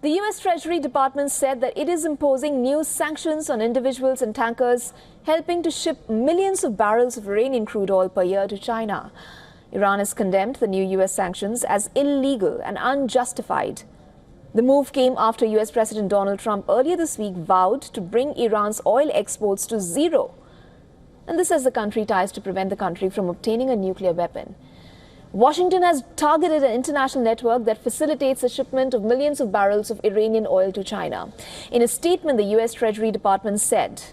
The US Treasury Department said that it is imposing new sanctions on individuals and tankers, helping to ship millions of barrels of Iranian crude oil per year to China. Iran has condemned the new US sanctions as illegal and unjustified. The move came after US President Donald Trump earlier this week vowed to bring Iran's oil exports to zero. And this as the country tries to prevent the country from obtaining a nuclear weapon. Washington has targeted an international network that facilitates the shipment of millions of barrels of Iranian oil to China. In a statement, the US Treasury Department said,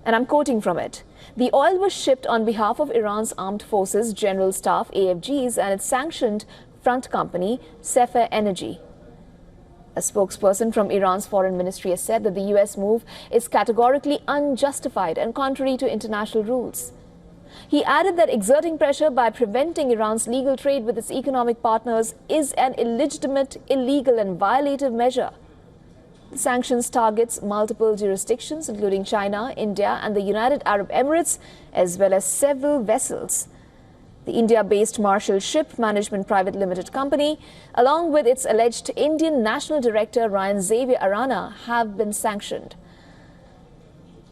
and I'm quoting from it, "The oil was shipped on behalf of Iran's Armed Forces General Staff AFGs and its sanctioned front company, Sefer Energy." A spokesperson from Iran's foreign ministry has said that the US move is categorically unjustified and contrary to international rules. He added that exerting pressure by preventing Iran's legal trade with its economic partners is an illegitimate, illegal and violative measure. The sanctions targets multiple jurisdictions including China, India and the United Arab Emirates, as well as several vessels. The India-based Marshall Ship Management Private Limited Company, along with its alleged Indian National Director Ryan Xavier Arana, have been sanctioned.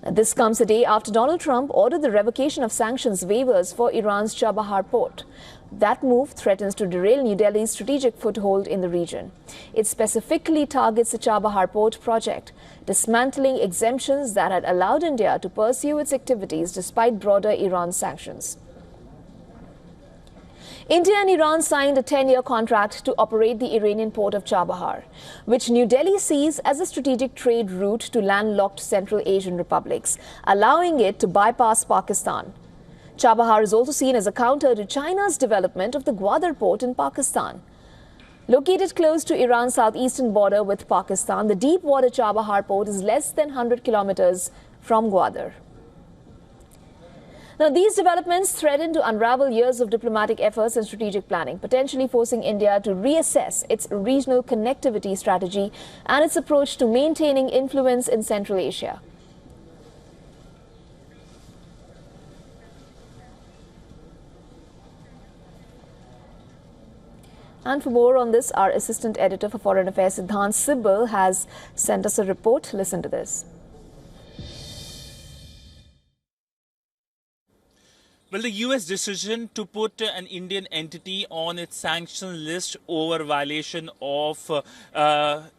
This comes a day after Donald Trump ordered the revocation of sanctions waivers for Iran's Chabahar port. That move threatens to derail New Delhi's strategic foothold in the region. It specifically targets the Chabahar port project, dismantling exemptions that had allowed India to pursue its activities despite broader Iran sanctions. India and Iran signed a 10-year contract to operate the Iranian port of Chabahar, which New Delhi sees as a strategic trade route to landlocked Central Asian republics, allowing it to bypass Pakistan. Chabahar is also seen as a counter to China's development of the Gwadar port in Pakistan. Located close to Iran's southeastern border with Pakistan, the deep-water Chabahar port is less than 100 kilometers from Gwadar. Now, these developments threaten to unravel years of diplomatic efforts and strategic planning, potentially forcing India to reassess its regional connectivity strategy and its approach to maintaining influence in Central Asia. And for more on this, our Assistant Editor for Foreign Affairs, Siddhant Sibbal, has sent us a report. Listen to this. Well, the US decision to put an Indian entity on its sanction list over violation of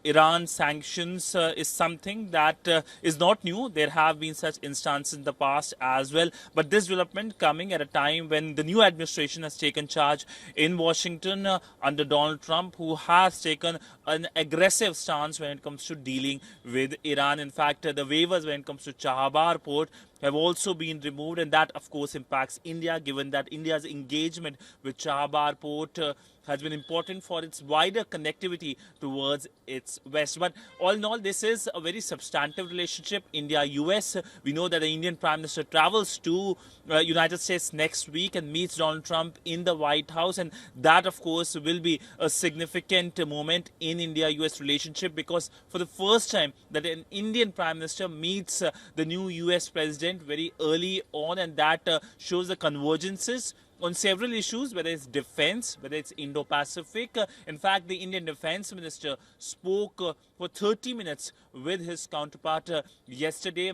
Iran sanctions is something that is not new. There have been such instances in the past as well. But this development coming at a time when the new administration has taken charge in Washington under Donald Trump, who has taken an aggressive stance when it comes to dealing with Iran. In fact, the waivers when it comes to Chabahar port have also been removed, and that of course impacts India, given that India's engagement with Chabahar port has been important for its wider connectivity towards its west. But all in all, this is a very substantive relationship, India-US. We know that the Indian Prime Minister travels to United States next week and meets Donald Trump in the White House, and that of course will be a significant moment in India-US relationship, because for the first time that an Indian Prime Minister meets the new US President very early on, and that shows the convergences on several issues, whether it's defense, whether it's Indo-Pacific. In fact, the Indian Defense Minister spoke for 30 minutes with his counterpart yesterday,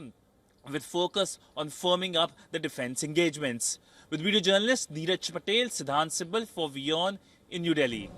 with focus on firming up the defense engagements. With video journalist Neeraj Patel, Siddhant Sibbal for WION in New Delhi.